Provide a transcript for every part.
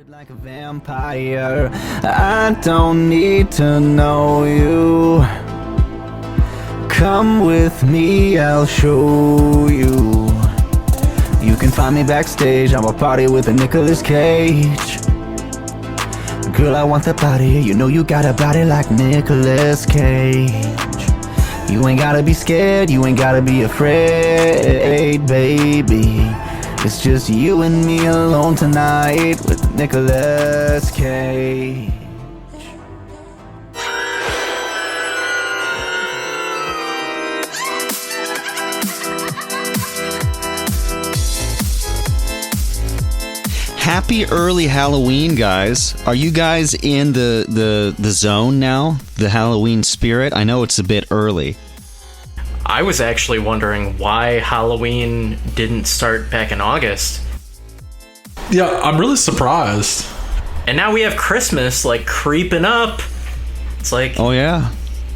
Like a vampire, I don't need to know you. Come with me, I'll show you. You can find me backstage, I'm a party with a Nicolas Cage. Girl, I want the body, you know you got a body like Nicolas Cage. You ain't gotta be scared, you ain't gotta be afraid, baby. It's just you and me alone tonight with Nicolas Cage. Happy early Halloween, guys. Are you guys in the zone now? The Halloween spirit? I know it's a bit early. I was actually wondering why Halloween didn't start back in August. Yeah, I'm really surprised. And now we have Christmas, like, creeping up. It's like, oh yeah,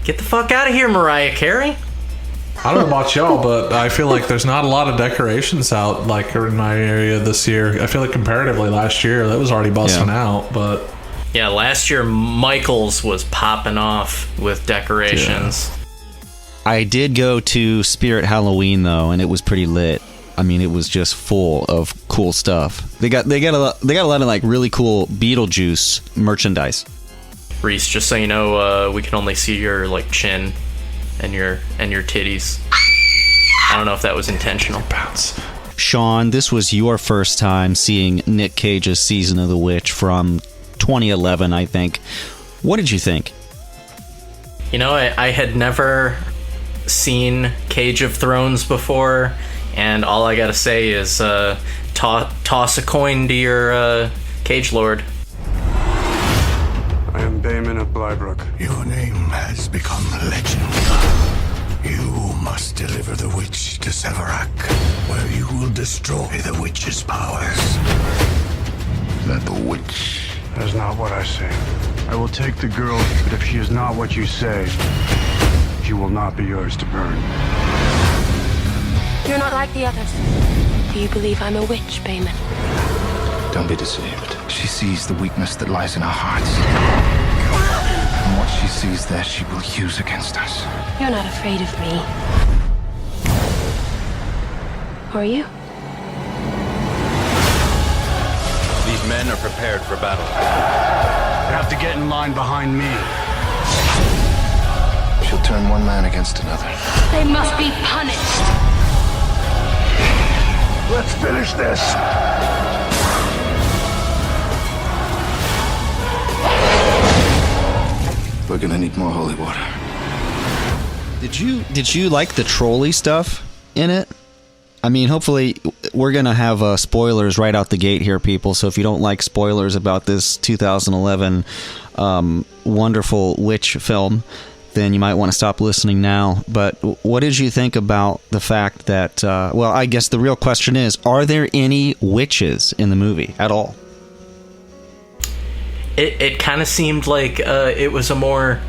get the fuck out of here, Mariah Carey. I don't know about y'all, but I feel like there's not a lot of decorations out, like, in my area this year. I feel like comparatively last year, that was already busting out, but... Yeah, last year, Michael's was popping off with decorations. Yeah. I did go to Spirit Halloween though, and it was pretty lit. I mean, it was just full of cool stuff. They got a lot of like really cool Beetlejuice merchandise. Reese, just so you know, we can only see your like chin and your titties. I don't know if that was intentional. Shawn, this was your first time seeing Nick Cage's Season of the Witch from 2011, I think. What did you think? You know, I had never seen Cage of Thrones before, and all I gotta say is toss a coin to your Cage Lord. I am Daemon of Blybrook. Your name has become legend. You must deliver the witch to Severac, where you will destroy the witch's powers. That the witch? That is not what I say. I will take the girl, but if she is not what you say, she will not be yours to burn. You're not like the others. Do you believe I'm a witch, Bayman? Don't be deceived. She sees the weakness that lies in our hearts. And what she sees there, she will use against us. You're not afraid of me. Are you? These men are prepared for battle. You have to get in line behind me. She'll turn one man against another. They must be punished. Let's finish this. We're gonna need more holy water. Did you like the trolley stuff in it? I mean, hopefully we're gonna have spoilers right out the gate here, people. So if you don't like spoilers about this 2011 wonderful witch film, then you might want to stop listening now. But what did you think about the fact that? Well, I guess the real question is: are there any witches in the movie at all? It kind of seemed like it was a more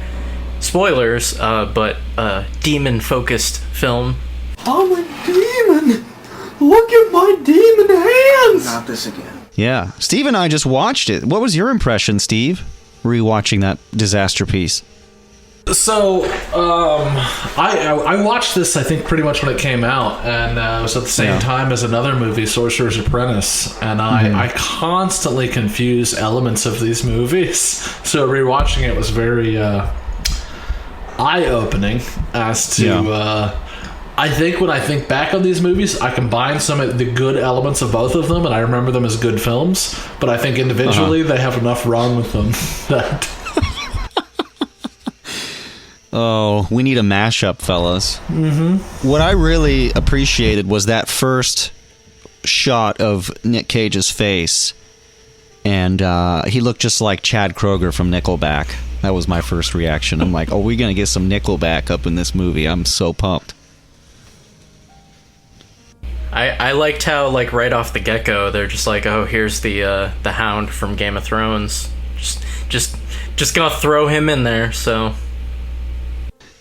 spoilers, but demon-focused film. I'm a demon! Look at my demon hands! Not this again. Yeah, Steve and I just watched it. What was your impression, Steve, rewatching that disaster piece? So, I watched this, I think, pretty much when it came out, and it was at the same time as another movie, Sorcerer's Apprentice, and I constantly confuse elements of these movies, so rewatching it was very eye-opening as to... I think when I think back on these movies, I combine some of the good elements of both of them, and I remember them as good films, but I think individually they have enough wrong with them that... Oh, we need a mashup, fellas. Mm-hmm. What I really appreciated was that first shot of Nick Cage's face, and he looked just like Chad Kroeger from Nickelback. That was my first reaction. I'm like, oh, we're going to get some Nickelback up in this movie. I'm so pumped. I liked how, like, right off the get-go, they're just like, oh, here's the Hound from Game of Thrones. Just gonna throw him in there, so...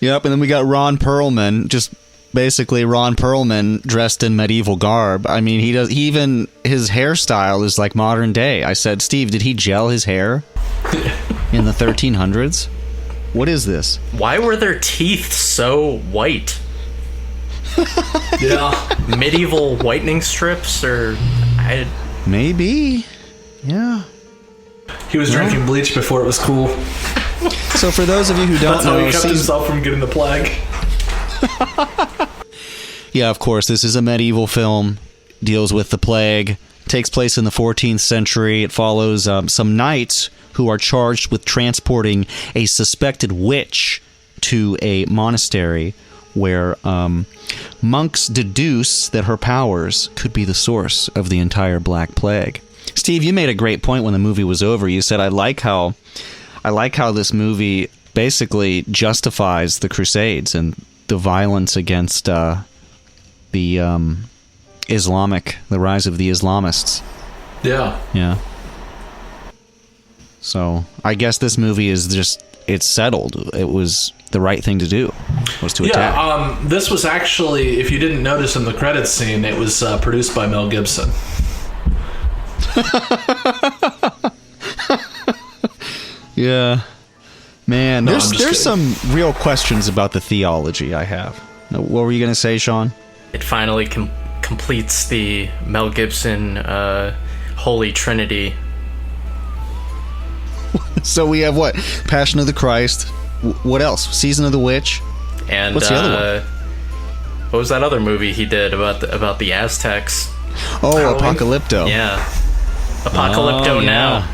Yep, and then we got Ron Perlman just basically Ron Perlman dressed in medieval garb. I mean, even his hairstyle is like modern day. I said, Steve, did he gel his hair in the 1300s? What is this? Why were their teeth so white? Yeah. Medieval whitening strips, or maybe. Yeah. He was drinking bleach before it was cool. So for those of you who don't That's know, how he kept himself from getting the plague. Yeah, of course, this is a medieval film, deals with the plague, takes place in the 14th century. It follows some knights who are charged with transporting a suspected witch to a monastery where monks deduce that her powers could be the source of the entire Black Plague. Steve, you made a great point when the movie was over. You said, I like how this movie basically justifies the Crusades and the violence against the rise of the Islamists. Yeah. Yeah. So I guess this movie is just, it's settled. It was the right thing to do, was to attack. Yeah, this was actually, if you didn't notice in the credits scene, it was produced by Mel Gibson. Yeah. Man, No, there's some real questions about the theology I have. What were you going to say, Shawn? it finally completes the Mel Gibson Holy Trinity. So we have what? Passion of the Christ. What else? Season of the Witch. And what's the other one? What was that other movie he did about the Aztecs? Oh, Halloween? Apocalypto. Yeah, Apocalypto Now.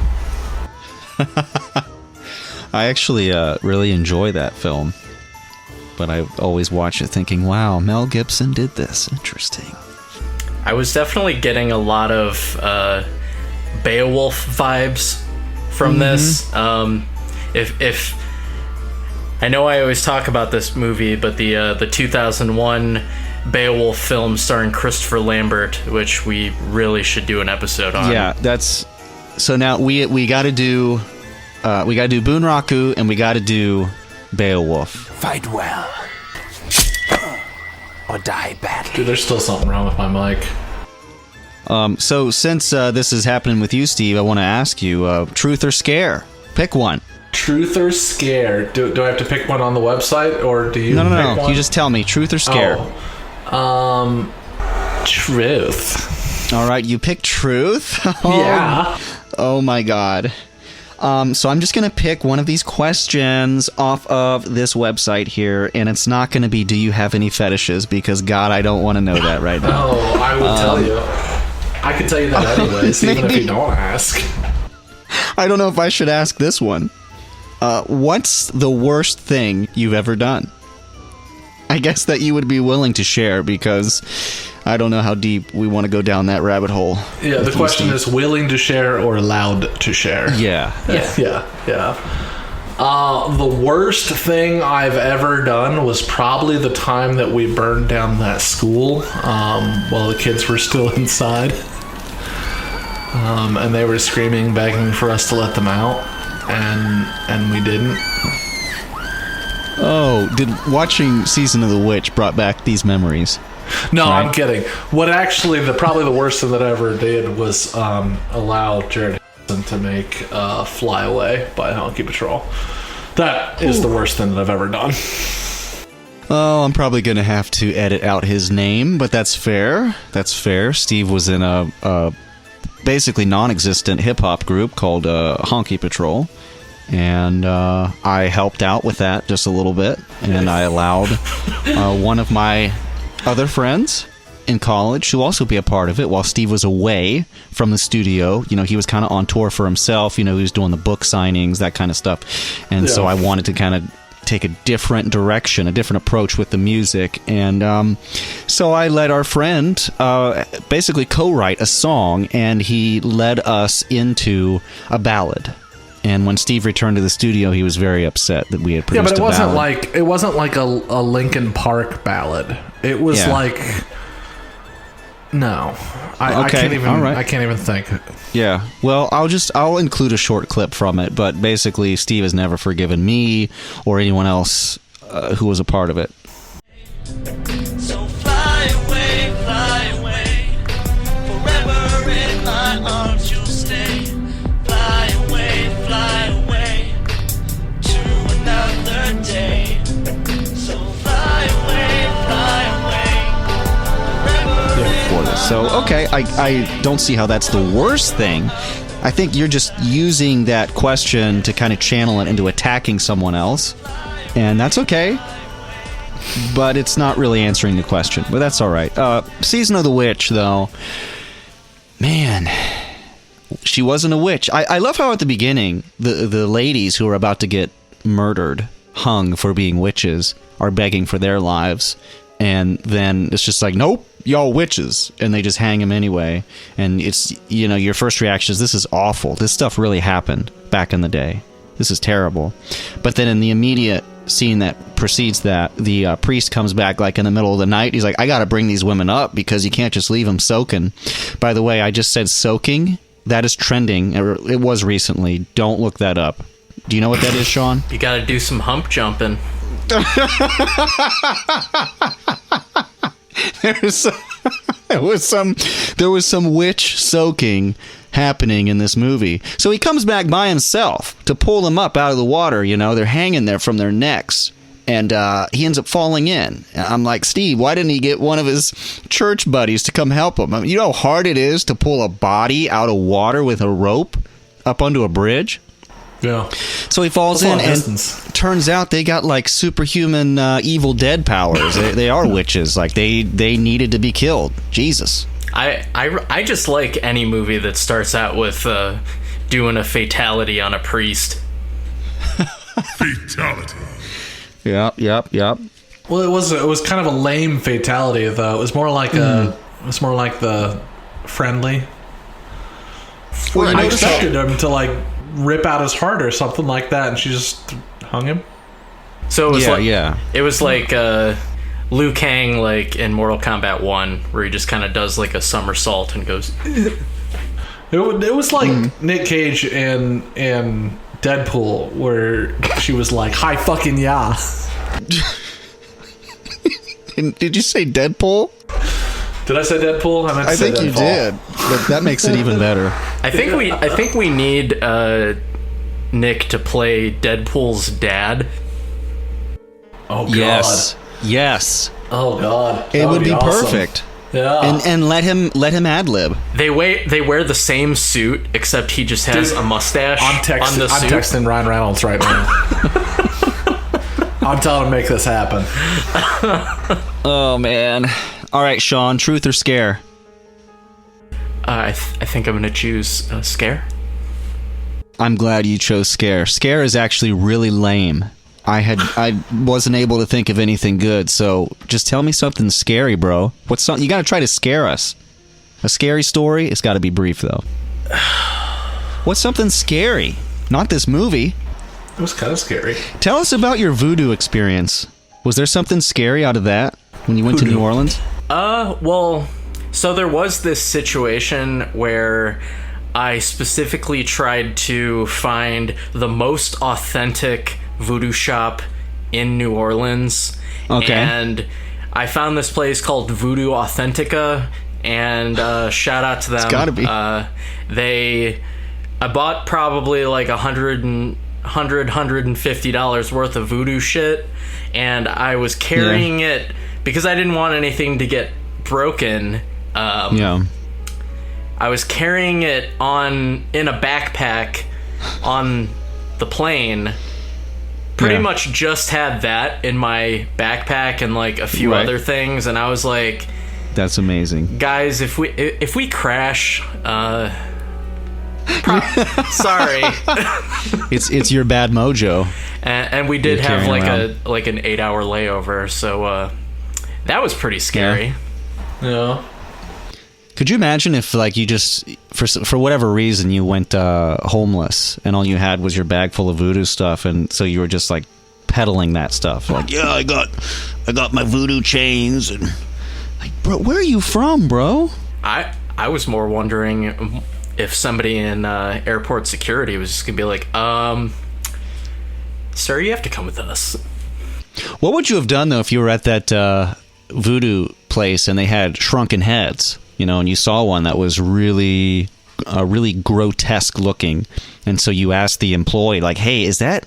I actually really enjoy that film, but I always watch it thinking, "Wow, Mel Gibson did this. Interesting." I was definitely getting a lot of Beowulf vibes from this. If I know I always talk about this movie, but the 2001 Beowulf film starring Christopher Lambert, which we really should do an episode on. Yeah, that's so. Now we got to do Bunraku and we got to do Beowulf. Fight well or die badly. Dude, there's still something wrong with my mic. So since this is happening with you, Steve, I want to ask you: truth or scare? Pick one. Truth or scare? Do I have to pick one on the website, or do you? No. Pick one? You just tell me: truth or scare? Truth. All right, you pick truth. Yeah. Oh my god. So I'm just gonna pick one of these questions off of this website here, and it's not gonna be, do you have any fetishes? Because God, I don't want to know that right now. Oh, I would tell you. I can tell you that anyways, even if you don't ask. I don't know if I should ask this one. What's the worst thing you've ever done? I guess that you would be willing to share, because I don't know how deep we want to go down that rabbit hole. Yeah, the question is willing to share or allowed to share. Yeah. Yeah. The worst thing I've ever done was probably the time that we burned down that school while the kids were still inside. And they were screaming, begging for us to let them out, and we didn't. Oh, did watching Season of the Witch brought back these memories? No, right? I'm kidding. What actually, probably the worst thing that I ever did was allow Jared to make Fly Away by Honky Patrol. That is the worst thing that I've ever done. Oh, I'm probably going to have to edit out his name, but that's fair. That's fair. Steve was in a basically non-existent hip-hop group called Honky Patrol, and I helped out with that just a little bit, and I allowed one of my other friends in college to also be a part of it while Steve was away from the studio. You know, he was kind of on tour for himself. You know, he was doing the book signings, that kind of stuff, and so I wanted to kind of take a different direction, a different approach with the music, and so I let our friend basically co-write a song, and he led us into a ballad. And when Steve returned to the studio, he was very upset that we had produced a ballad. Yeah, but it wasn't like a Linkin Park ballad. It was like, no, I can't even. All right. I can't even think. Yeah, well, I'll include a short clip from it, but basically, Steve has never forgiven me or anyone else who was a part of it. So I don't see how that's the worst thing. I think you're just using that question to kind of channel it into attacking someone else, and that's okay. But it's not really answering the question. But that's all right. Season of the Witch, though, man, she wasn't a witch. I love how at the beginning the ladies who are about to get murdered, hung for being witches, are begging for their lives, and then it's just like, nope, y'all witches, and they just hang them anyway. And it's, your first reaction is, this is awful. This stuff really happened back in the day. This is terrible. But then in the immediate scene that precedes that, the priest comes back like in the middle of the night. He's like, I gotta bring these women up because you can't just leave them soaking. By the way, I just said soaking. That is trending. It was recently. Don't look that up. Do you know what that is, Shawn? You gotta do some hump jumping. There was some witch soaking happening in this movie. So he comes back by himself to pull them up out of the water. They're hanging there from their necks, and he ends up falling in. I'm like, Steve, why didn't he get one of his church buddies to come help him? I mean, you know how hard it is to pull a body out of water with a rope up onto a bridge? Yeah. So he falls in, and turns out they got like superhuman Evil Dead powers. They are witches. Like they needed to be killed. Jesus. I just like any movie that starts out with doing a fatality on a priest. Fatality. Yep. Well, it was kind of a lame fatality though. It was more like the friendly. Well, I expected him to like rip out his heart or something like that, and she just hung him. So it was it was like Liu Kang, like in Mortal Kombat 1, where he just kind of does like a somersault and goes. It was like Nick Cage in Deadpool, where she was like, "Hi fucking yeah." Did you say Deadpool? Did I say Deadpool? I think you did, but that makes it even better. I think we need Nick to play Deadpool's dad. Oh God. Yes. Oh God. It would be awesome. Perfect. Yeah. And let him ad lib. They wear the same suit, except he just has a mustache on the suit. I'm texting Ryan Reynolds right now. I'm telling him to make this happen. Oh man. All right, Shawn, truth or scare? I think I'm gonna choose scare. I'm glad you chose scare. Scare is actually really lame. I wasn't able to think of anything good, so just tell me something scary, bro. What's something you gotta try to scare us? A scary story? It's gotta be brief though. What's something scary? Not this movie. It was kind of scary. Tell us about your voodoo experience. Was there something scary out of that when you went to New Orleans? Well, so there was this situation where I specifically tried to find the most authentic voodoo shop in New Orleans. Okay. And I found this place called Voodoo Authentica, and shout out to them. It's gotta be. I bought probably like $150 worth of voodoo shit, and I was carrying it because I didn't want anything to get broken. I was carrying it in a backpack on the plane. Pretty much just had that in my backpack and like a few other things, and I was like, "That's amazing, guys. If we crash, sorry." It's your bad mojo. And we did have like an 8-hour layover, so that was pretty scary. Yeah. Could you imagine if like you just for whatever reason you went homeless and all you had was your bag full of voodoo stuff, and so you were just like peddling that stuff, like, yeah, I got my voodoo chains, and like, bro, where are you from, bro? I was more wondering if somebody in airport security was just gonna be like, sir, you have to come with us. What would you have done though if you were at that voodoo place and they had shrunken heads, and you saw one that was really grotesque looking, and so you asked the employee, like, hey, is that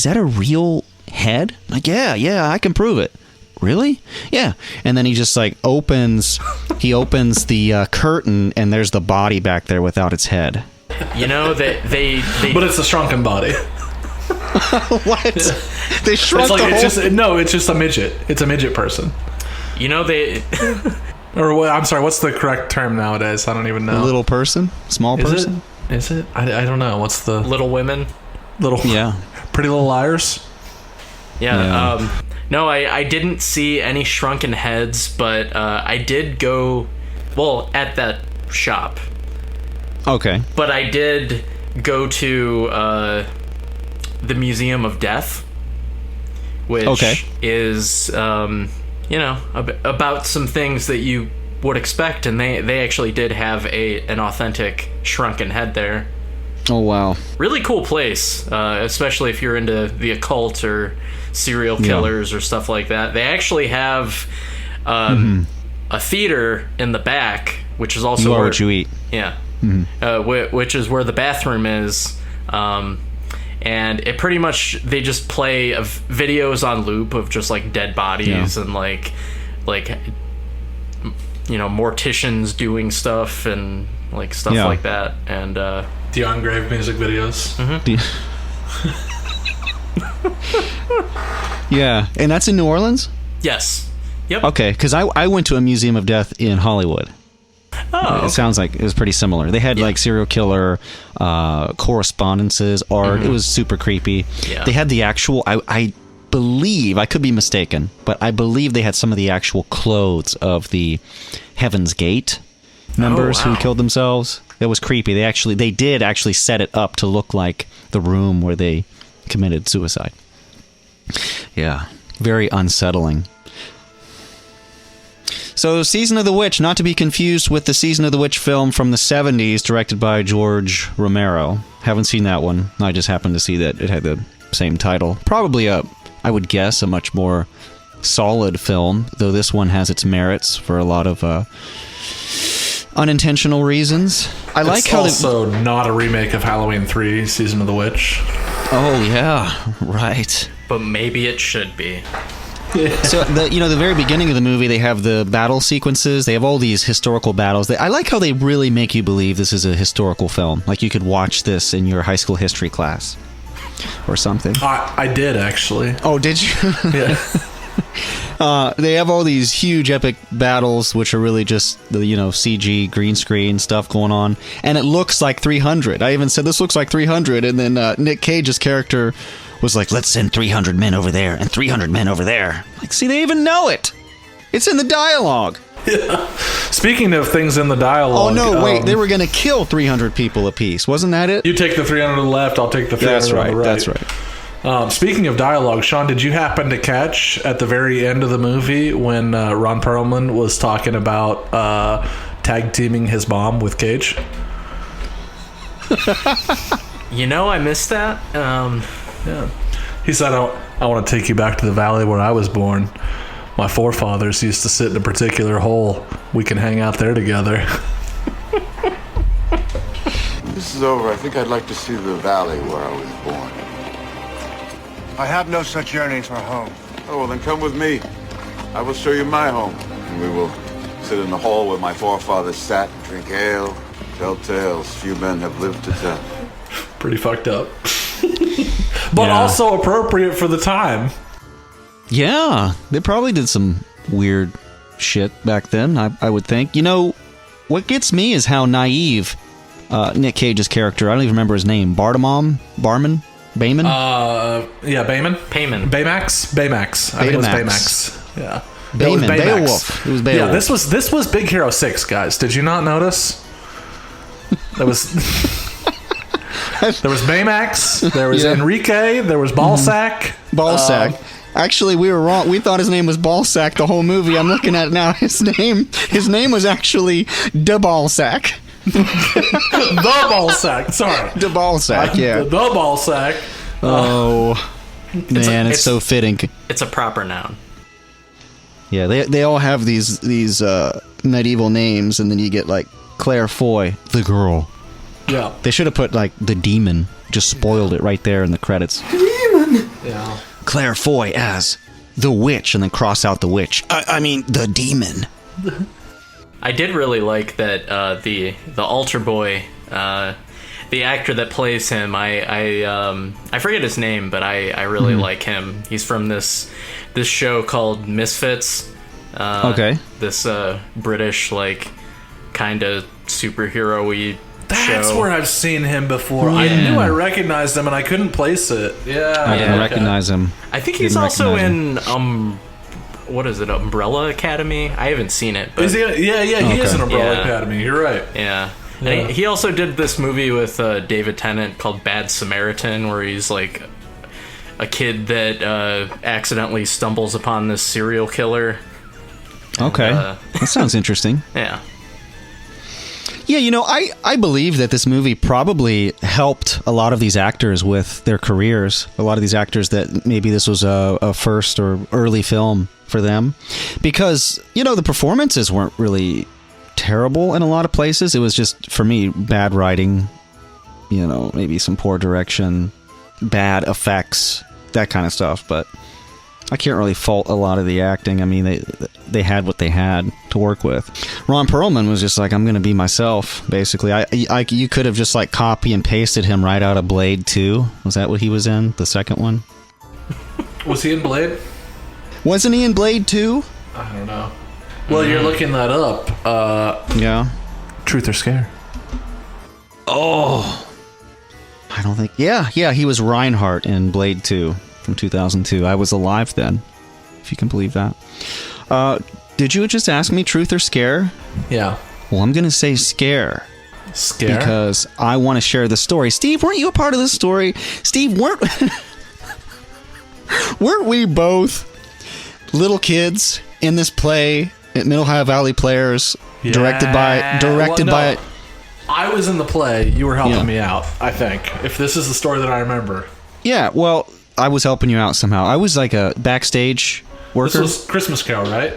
a real head? Like, yeah, I can prove it. really? Yeah. And then he just like opens the curtain, and there's the body back there without its head. You know that they But it's a shrunken body. What? They shrunk the whole... it's just a midget. It's a midget person. You know they Or I'm sorry, what's the correct term nowadays? I don't even know. A little person? Small person? Is it? I don't know. What's the... Little Women? Yeah. Pretty Little Liars? Yeah. No, I didn't see any shrunken heads, but I did go, well, at that shop. Okay. But I did go to the Museum of Death, which is, about some things that you would expect, and they actually did have an authentic shrunken head there. Oh, wow. Really cool place, especially if you're into the occult or serial killers or stuff like that. They actually have a theater in the back, which is also where what you eat. Yeah. Which is where the bathroom is. And it pretty much, they just play videos on loop of just like dead bodies and like morticians doing stuff and like stuff like that. And the Grave music videos. Yeah, and that's in New Orleans? Yes. Yep. Okay, because I went to a Museum of Death in Hollywood. Oh. It sounds like it was pretty similar. They had like serial killer correspondences, art. It was super creepy. Yeah. They had the actual, I believe, I could be mistaken, but I believe they had some of the actual clothes of the Heaven's Gate members who killed themselves. It was creepy. They did actually set it up to look like the room where they committed suicide. Yeah, very unsettling. So, Season of the Witch, not to be confused with the Season of the Witch film from the 70s, directed by George Romero. Haven't seen that one. I just happened to see that it had the same title. Probably I would guess, a much more solid film, though this one has its merits for a lot of unintentional reasons. I like how it's also not a remake of Halloween 3, Season of the Witch. Oh, yeah, right. But maybe it should be. So, the very beginning of the movie, they have the battle sequences. They have all these historical battles. I like how they really make you believe this is a historical film. Like you could watch this in your high school history class or something. I did, actually. Oh, did you? Yeah. They have all these huge epic battles, which are really just the CG green screen stuff going on, and it looks like 300. I even said this looks like 300, and then Nick Cage's character was like, let's send 300 men over there and 300 men over there. Like, see, they even know it. It's in the dialogue. Yeah. Speaking of things in the dialogue. Oh, no, wait. They were going to kill 300 people apiece. Wasn't that it? You take the 300 to the left, I'll take the 300 on the right. That's right. Speaking of dialogue, Shawn, did you happen to catch at the very end of the movie when Ron Perlman was talking about tag teaming his mom with Cage? I missed that. Yeah. He said, I want to take you back to the valley where I was born. My forefathers used to sit in a particular hole. We can hang out there together. When this is over, I think I'd like to see the valley where I was born. I have no such yearning for home. Oh, well, then come with me. I will show you my home. And we will sit in the hall where my forefathers sat and drink ale, tell tales few men have lived to tell. Pretty fucked up. But also appropriate for the time. Yeah, they probably did some weird shit back then, I would think. What gets me is how naive Nick Cage's character, I don't even remember his name, Bayman? Yeah, Bayman. Baymax. I think it was Baymax. Yeah. Bayman. Beowulf. It was Beowulf. Yeah, this was Big Hero 6, guys. Did you not notice? There was Baymax, there was Enrique, there was Ballsack. Ballsack. Actually, we were wrong. We thought his name was Ballsack the whole movie. I'm looking at it now. His name was actually De Ballsack. The Ballsack. Sorry. De Ballsack, yeah. The Ballsack. Oh, man, it's so fitting. It's a proper noun. Yeah, they all have these medieval names, and then you get like Claire Foy, the girl. Yeah. They should have put like the demon. Just spoiled it right there in the credits. Demon. Yeah. Claire Foy as the witch and then cross out the witch. I mean, the demon. I did really like that the altar boy, the actor that plays him. I forget his name, but I really like him. He's from this show called Misfits. Okay. This British like kind of superhero-y That's show. where I've seen him before. Yeah. I knew I recognized him, and I couldn't place it. Yeah, I didn't recognize him. I think he's Didn't also recognize in what is it, Umbrella Academy? I haven't seen it. But Is he? Yeah, he is in Umbrella Academy. You're right. Yeah. And he also did this movie with David Tennant called Bad Samaritan, where he's like a kid that accidentally stumbles upon this serial killer. Okay. That sounds interesting. Yeah. Yeah, you know, I believe that this movie probably helped a lot of these actors with their careers. A lot of these actors that maybe this was a first or early film for them. Because, you know, the performances weren't really terrible in a lot of places. It was just, for me, bad writing, you know, maybe some poor direction, bad effects, that kind of stuff. But I can't really fault a lot of the acting. I mean, they had what they had to work with. Ron Perlman was just like, I'm going to be myself, basically. You could have just like copy and pasted him right out of Blade 2. Was that what he was in? The second one? Was he in Blade? Wasn't he in Blade 2? I don't know. Well, you're looking that up. Yeah. Truth or Scare? Oh. I don't think... Yeah, he was Reinhardt in Blade 2 from 2002. I was alive then, if you can believe that. Did you just ask me Truth or Scare? Yeah. Well, I'm going to say Scare. Scare? Because I want to share the story. Steve, weren't you a part of this story? Steve, weren't we both little kids in this play at Middle Ohio Valley Players, directed by I was in the play. You were helping me out, I think. If this is the story that I remember. Yeah, well, I was helping you out somehow. I was like a backstage worker. This was Christmas Carol, right?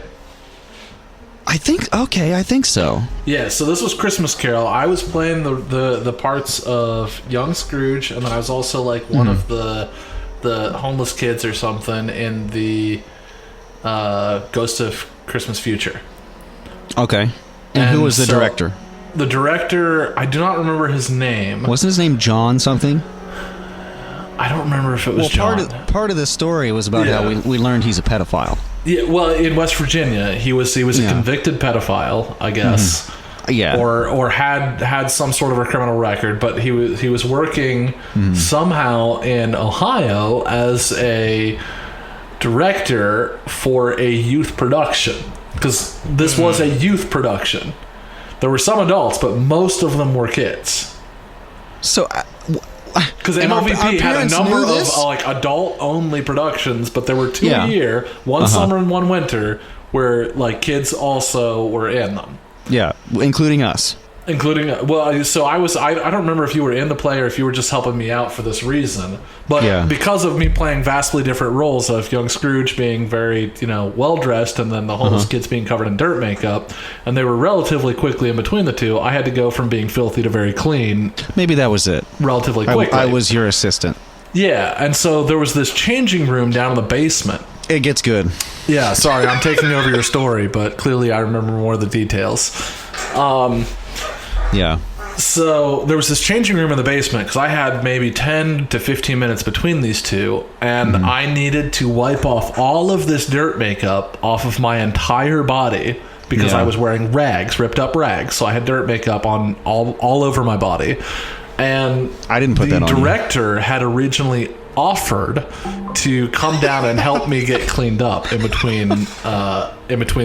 I think so. Yeah, so this was Christmas Carol. I was playing the parts of young Scrooge, and then I was also like one of the homeless kids or something in the Ghost of Christmas Future. Okay. And who was the director? The director, I do not remember his name. Wasn't his name John something? I don't remember if it was John. Part of the story was about how we learned he's a pedophile. Yeah, well, in West Virginia, he was a convicted pedophile, I guess. Mm-hmm. Yeah. Or had some sort of a criminal record, but he was working somehow in Ohio as a director for a youth production, because this was a youth production. There were some adults, but most of them were kids. So, because MOVP had a number of like adult-only productions, but there were two a year, one summer and one winter, where like kids also were in them. Yeah, including us. So I don't remember if you were in the play or if you were just helping me out for this reason. But because of me playing vastly different roles of young Scrooge being very, well dressed, and then the homeless kids being covered in dirt makeup, and they were relatively quickly in between the two, I had to go from being filthy to very clean. Maybe that was it. Relatively quickly. I was your assistant. Yeah, and so there was this changing room down in the basement. It gets good. Yeah, sorry, I'm taking over your story, but clearly I remember more of the details. Yeah. So there was this changing room in the basement because I had maybe 10 to 15 minutes between these two, and I needed to wipe off all of this dirt makeup off of my entire body because I was wearing ripped up rags. So I had dirt makeup on all over my body. And I didn't put that on. The director had originally offered to come down and help me get cleaned up in between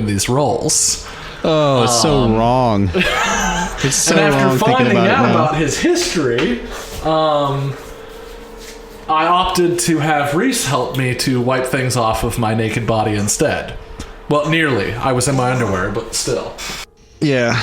these roles. Oh, it's so wrong. It's so and after wrong finding out it about his history, I opted to have Reese help me to wipe things off of my naked body instead. Well, nearly. I was in my underwear, but still. Yeah,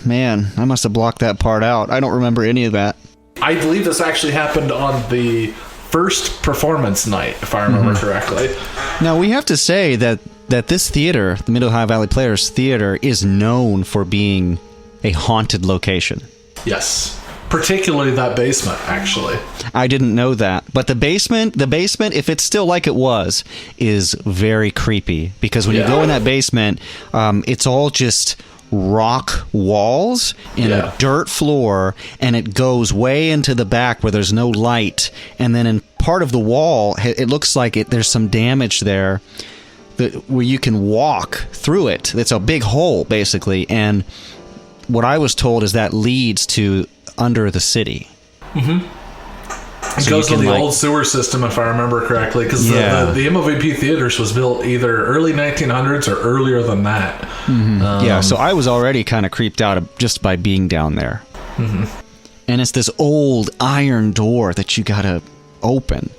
man. I must have blocked that part out. I don't remember any of that. I believe this actually happened on the first performance night, if I remember correctly. Now, we have to say that this theater, the Middle Ohio Valley Players Theater, is known for being a haunted location. Yes. particularly that basement, actually. I didn't know that. But the basement, if it's still like it was, is very creepy. Because when you go in that basement, it's all just rock walls and a dirt floor, and it goes way into the back where there's no light. And then in part of the wall, it looks like there's some damage there where you can walk through it. It's a big hole, basically. And what I was told is that leads to under the city. It goes to the old sewer system, if I remember correctly, because the MOVP Theaters was built either early 1900s or earlier than that. So I was already kind of creeped out just by being down there. And it's this old iron door that you gotta open.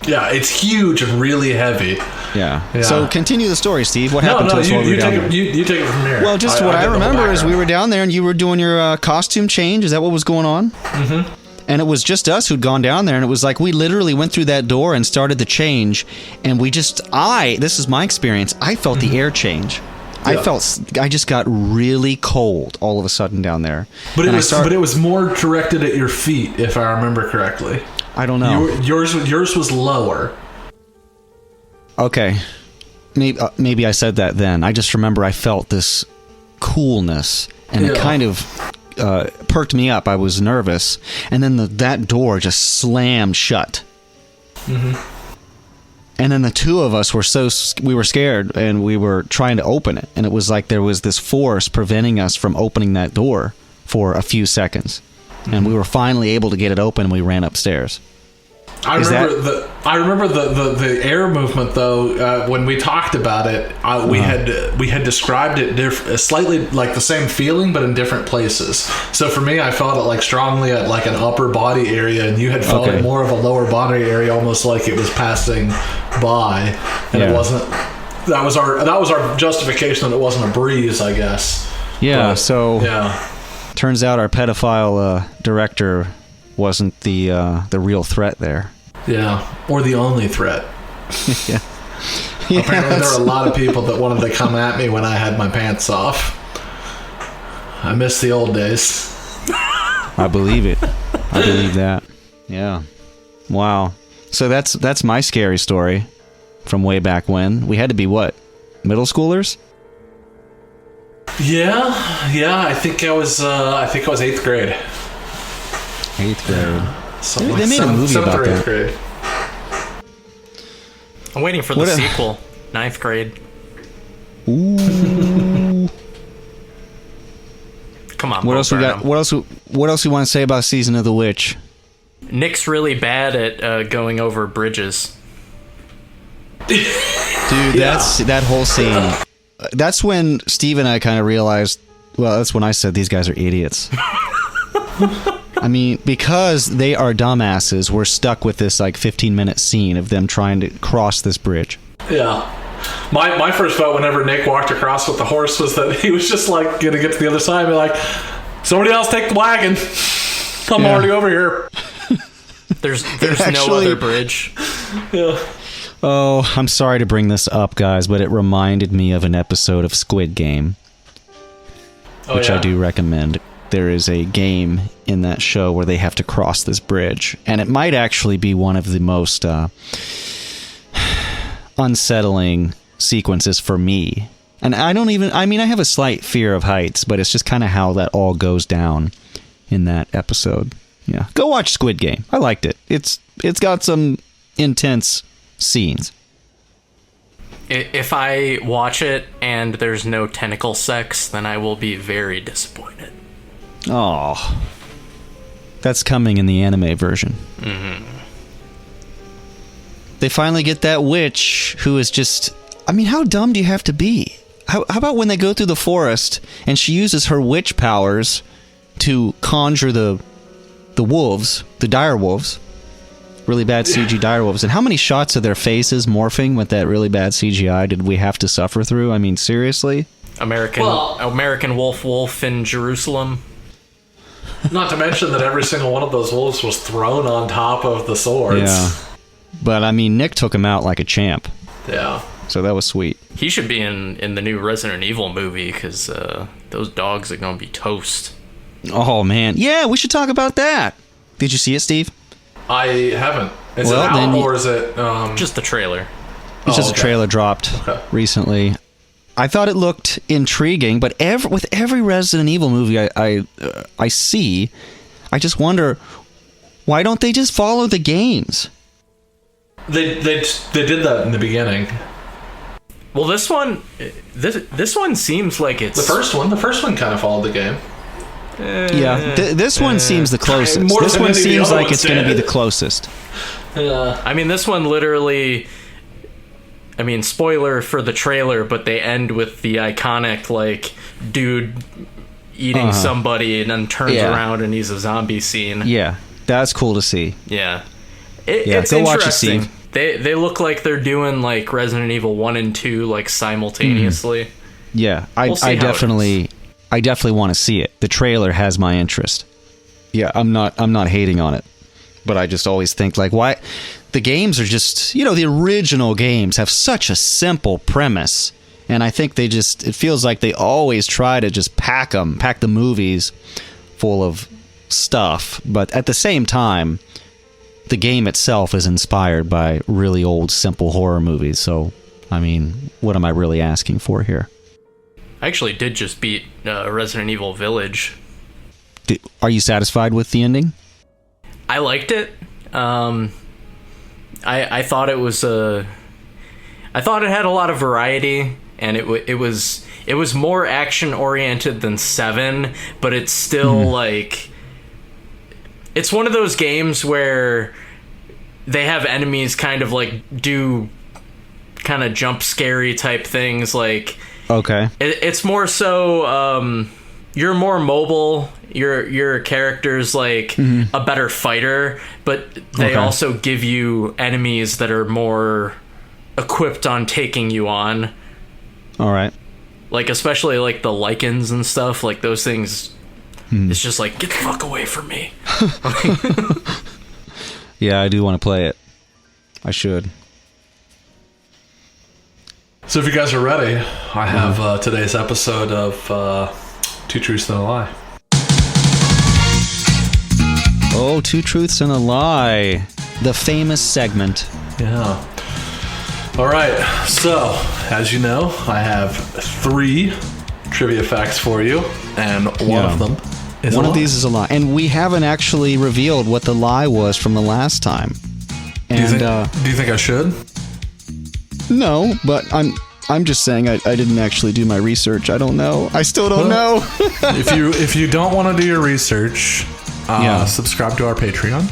Yeah, it's huge and really heavy. Yeah. So continue the story, Steve. What happened to us while we were down there? You take it from here. Well, just what I remember is we were down there and you were doing your costume change. Is that what was going on? And it was just us who'd gone down there, and it was like we literally went through that door and started the change, and this is my experience, I felt the air change. I just got really cold all of a sudden down there. But it was more directed at your feet, if I remember correctly. I don't know. Yours was lower. Okay. Maybe I said that then. I just remember I felt this coolness, and it kind of perked me up. I was nervous. And then that door just slammed shut. And then the two of us we were scared, and we were trying to open it. And it was like there was this force preventing us from opening that door for a few seconds. And we were finally able to get it open, and we ran upstairs. I remember the air movement though. When we talked about it, we had described it slightly like the same feeling, but in different places. So for me, I felt it like strongly at like an upper body area, and you had felt it more of a lower body area, almost like it was passing by, and it wasn't. That was our justification that it wasn't a breeze, I guess. Yeah. Turns out our pedophile director wasn't the real threat there. Yeah, or the only threat. Apparently there were a lot of people that wanted to come at me when I had my pants off. I miss the old days. I believe it. I believe that. Yeah. Wow. So that's my scary story from way back when. We had to be what? Middle schoolers? Yeah. I think I was 8th grade. 8th grade. They made a movie about that. Grade. I'm waiting for the sequel. 9th grade. Ooh. Come on. What else we got? What else we want to say about Season of the Witch? Nick's really bad at going over bridges. Dude, that whole scene. That's when Steve and I kind of realized. Well, that's when I said these guys are idiots. I mean, because they are dumbasses, we're stuck with this like 15-minute scene of them trying to cross this bridge. Yeah. My first thought whenever Nick walked across with the horse was that he was just like going to get to the other side and be like, somebody else take the wagon. I'm already over here. There's no other bridge. Yeah. Oh, I'm sorry to bring this up, guys, but it reminded me of an episode of Squid Game, which I do recommend. There is a game in that show where they have to cross this bridge, and it might actually be one of the most unsettling sequences for me. And I have a slight fear of heights, but it's just kind of how that all goes down in that episode. Yeah, go watch Squid Game. I liked it. It's got some intense scenes. If I watch it and there's no tentacle sex, then I will be very disappointed. Oh, that's coming in the anime version. They finally get that witch who is just... I mean, how dumb do you have to be? How about when they go through the forest and she uses her witch powers to conjure the wolves, the dire wolves, really bad CG dire wolves, and how many shots of their faces morphing with that really bad CGI did we have to suffer through? I mean, seriously? American Wolf in Jerusalem. Not to mention that every single one of those wolves was thrown on top of the swords. Yeah. But, I mean, Nick took him out like a champ. Yeah. So that was sweet. He should be in the new Resident Evil movie, because those dogs are going to be toast. Oh man, yeah, we should talk about that. Did you see it, Steve? I haven't. Is Well, it then out you- or is it Just the trailer. It's just okay. a trailer dropped recently. I thought it looked intriguing, but with every Resident Evil movie I see, I just wonder, why don't they just follow the games? They did that in the beginning. Well, this one seems like it's The first one kind of followed the game. Yeah, this one seems the closest. More This than one any of the seems other like ones it's going to be did. the closest. I mean, this one literally. I mean, spoiler for the trailer, but they end with the iconic like dude eating somebody and then turns around and he's a zombie scene. Yeah, that's cool to see. Yeah. Yeah, It's go watch it, interesting. Steve. They look like they're doing like Resident Evil 1 and 2 like simultaneously. Yeah, We'll see I how it definitely want to see it. The trailer has my interest. Yeah, I'm not hating on it, but I just always think like, why? The games are just, the original games have such a simple premise, and I think it feels like they always try to just pack the movies full of stuff, but at the same time, the game itself is inspired by really old, simple horror movies. So, I mean, what am I really asking for here? I actually did just beat Resident Evil Village. Are you satisfied with the ending? I liked it. I thought it was I thought it had a lot of variety, and it was more action oriented than 7, but it's still like it's one of those games where they have enemies kind of like do kind of jump scary type things. Like, okay, it's more so you're more mobile. Your character's like a better fighter, but they also give you enemies that are more equipped on taking you on. All right. Like, especially like the lichens and stuff, like those things. It's just like, get the fuck away from me. Yeah, I do want to play it. I should. So if you guys are ready, I have today's episode of Two Truths and a Lie. Oh, Two Truths and a Lie. The famous segment. Yeah. All right. So, as you know, I have 3 trivia facts for you, and one of them is one a of lie. these is a lie. And we haven't actually revealed what the lie was from the last time. And do you think I should? no, but I'm just saying I didn't actually do my research. I don't know. I still don't know. If you don't want to do your research, subscribe to our Patreon,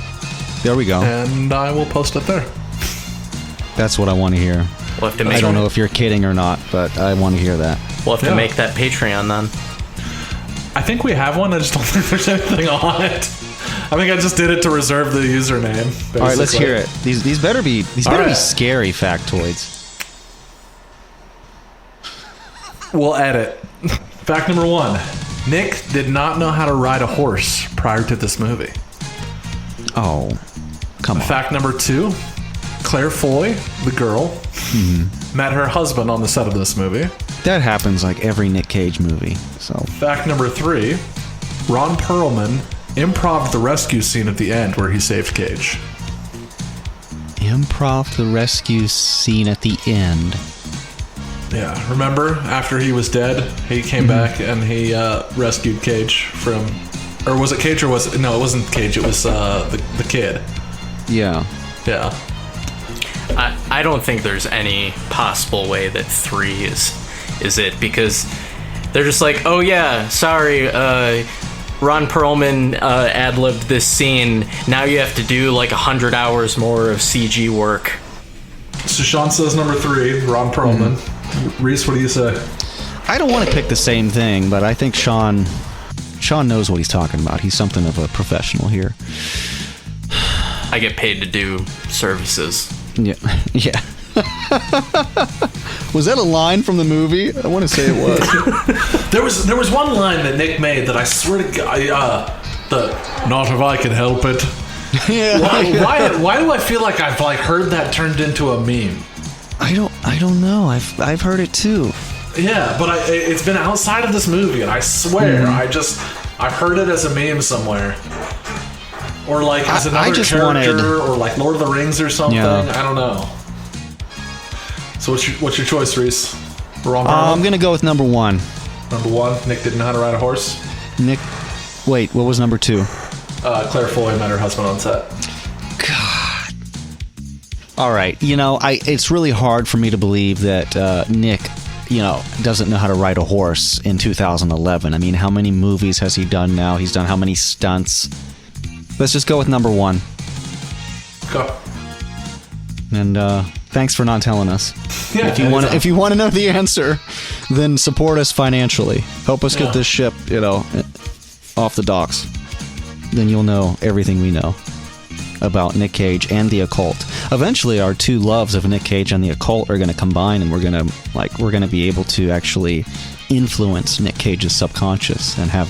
There we go. and I will post it there. That's what I want to hear. We'll have to I don't know if you're kidding or not, but I want to hear that. We'll have to make that Patreon then. I think we have one. I just don't think there's anything on it. I think I just did it to reserve the username. Basically. All right, let's hear it. These better be be scary factoids. We'll edit. Fact number 1. Nick did not know how to ride a horse prior to this movie. Oh, come on. Fact number 2. Claire Foy, the girl, met her husband on the set of this movie. That happens like every Nick Cage movie. So Fact number 3. Ron Perlman improv the rescue scene at the end where he saved Cage. improv the rescue scene at the end. Yeah, remember after he was dead, he came back and he rescued Cage from, or was it Cage or was it? No, it wasn't Cage. It was the kid. Yeah. Yeah. I don't think there's any possible way that 3 is it, because they're just like, oh yeah, sorry, Ron Perlman ad-libbed this scene. Now you have to do like 100 hours more of CG work. So Shawn says number 3, Ron Perlman. Reese, what do you say? I don't want to pick the same thing, but I think Shawn knows what he's talking about. He's something of a professional here. I get paid to do services. Yeah. Yeah. Was that a line from the movie? I want to say it was. There was one line that Nick made that I swear to God, not if I can help it. Yeah. Why do I feel like I've heard that turned into a meme? I don't know. I've heard it too. Yeah, but it's been outside of this movie, and I swear I've heard it as a meme somewhere. Or like as another character, wanted... or like Lord of the Rings or something. Yeah. I don't know. So what's your choice, Reese? I'm gonna go with number 1. Number 1, Nick didn't know how to ride a horse. Nick, wait, what was number 2? Claire Foy met her husband on set. God. All right, it's really hard for me to believe that Nick, doesn't know how to ride a horse in 2011. I mean, how many movies has he done now? He's done how many stunts? Let's just go with number 1. Go. And thanks for not telling us. Yeah, if you want to know the answer, then support us financially. Help us get this ship, off the docks. Then you'll know everything we know about Nick Cage and the occult. Eventually, our two loves of Nick Cage and the occult are going to combine, and we're going to be able to actually influence Nick Cage's subconscious and have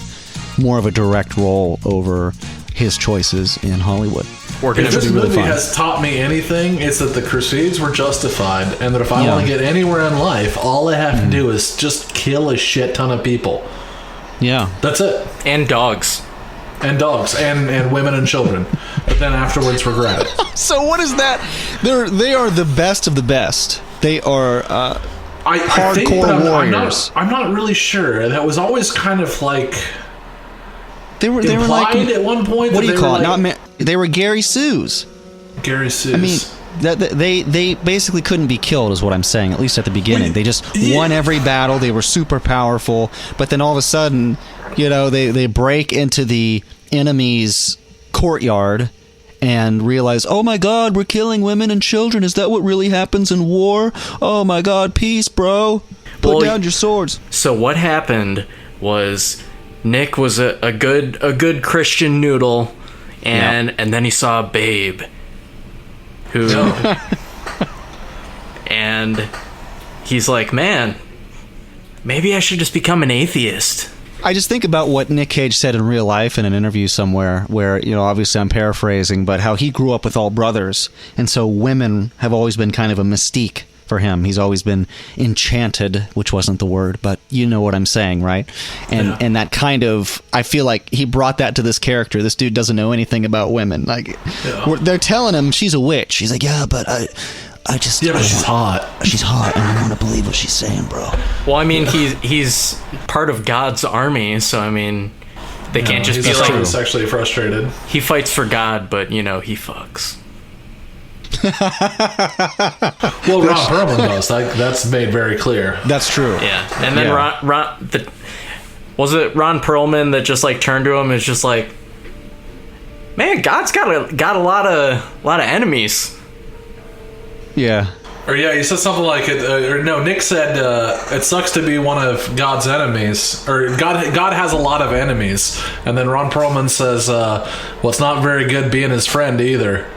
more of a direct role over his choices in Hollywood. If this movie has taught me anything, it's that the Crusades were justified, and that if I want to get anywhere in life, all I have to do is just kill a shit ton of people. Yeah. That's it. And dogs. And dogs. And women and children. But then afterwards regret it. So what is that? They are the best of the best. They are hardcore warriors. I'm not really sure. That was always kind of like... They were like at one point. What do you call it? They were Gary Sues. Gary Sues. I mean, they basically couldn't be killed, is what I'm saying. At least at the beginning, they just won every battle. They were super powerful, but then all of a sudden, they break into the enemy's courtyard and realize, oh my God, we're killing women and children. Is that what really happens in war? Oh my God, peace, bro. Put down your swords. So what happened was Nick was a good Christian noodle, and then he saw Babe, who, and he's like, man, maybe I should just become an atheist. I just think about what Nick Cage said in real life in an interview somewhere where, obviously I'm paraphrasing, but how he grew up with all brothers, and so women have always been kind of a mystique for him. He's always been enchanted, which wasn't the word, but you know what I'm saying, right? And that kind of, I feel like he brought that to this character. This dude doesn't know anything about women. Like, they're telling him she's a witch. He's like, yeah, but I just... Yeah, but she's hot. She's hot, and I want to believe what she's saying, bro. Well, I mean, he's part of God's army, so, I mean, they can't just be like... He's sexually frustrated. He fights for God, but, he fucks. Well, Ron Perlman does. That's made very clear. That's true. Yeah, and then was it Ron Perlman that just like turned to him and is just like, man, God's got a lot of enemies. Yeah. Or he said something like it. Or no, Nick said it sucks to be one of God's enemies. Or God has a lot of enemies. And then Ron Perlman says, well, it's not very good being his friend either.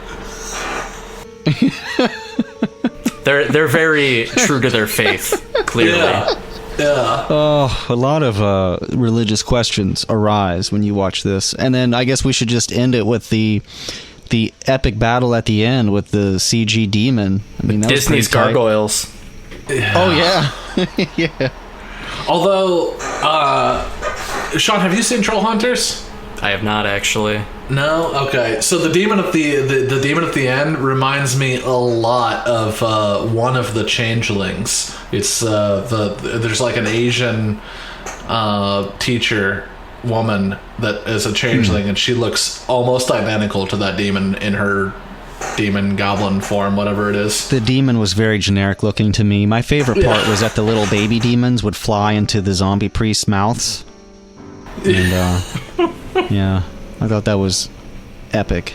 They're very true to their faith, clearly. Yeah. Oh, a lot of religious questions arise when you watch this, and then I guess we should just end it with the epic battle at the end with the CG demon. I mean, that Disney's was pretty tight. gargoyles. Yeah. Oh yeah, yeah. Although, Shawn, have you seen Troll Hunters? I have not actually. No? Okay. So the demon at the demon at the end reminds me a lot of one of the changelings. It's there's like an Asian teacher woman that is a changeling, and she looks almost identical to that demon in her demon goblin form, whatever it is. The demon was very generic looking to me. My favorite part was that the little baby demons would fly into the zombie priest's mouths. And yeah, I thought that was epic.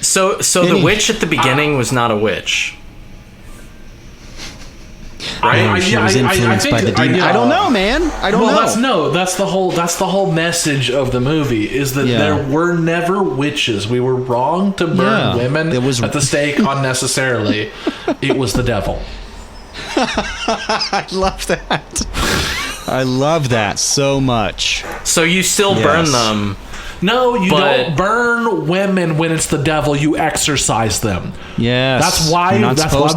So the witch at the beginning was not a witch, right? She was influenced by the demon. I don't know, man. I don't know. That's the whole message of the movie is that there were never witches. We were wrong to burn women at the stake unnecessarily. It was the devil. I love that. I love that so much. So you still burn them. No, you don't burn women when it's the devil. You exorcise them. Yes. That's why we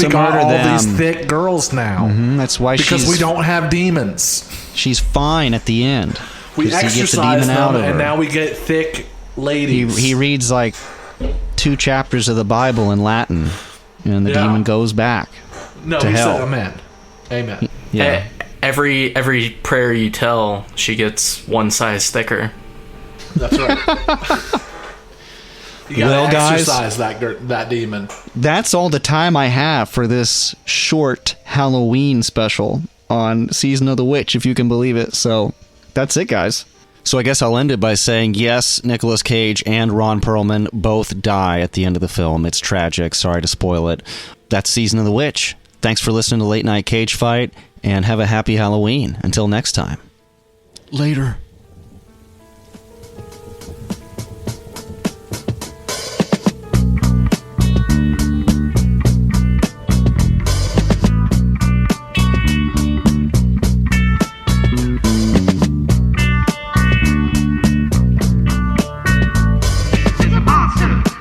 got all these thick girls now. Mm-hmm. That's why because we don't have demons. She's fine at the end. We 'Cause he gets the exercise demon out them, of and her. now we get thick ladies. He reads like 2 chapters of the Bible in Latin, and the demon goes back No, to he hell. said amen. Amen. Yeah. Every prayer you tell, she gets 1 size thicker. That's right. You gotta Well, guys, exercise that demon. That's all the time I have for this short Halloween special on Season of the Witch, if you can believe it. So that's it, guys. So I guess I'll end it by saying, yes, Nicolas Cage and Ron Perlman both die at the end of the film. It's tragic. Sorry to spoil it. That's Season of the Witch. Thanks for listening to Late Night Cage Fight, and have a happy Halloween. Until next time. Later.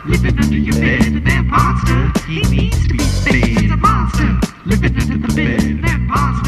Living under your bed, that monster, he needs to be fed. He's a monster, living under the bed, that monster.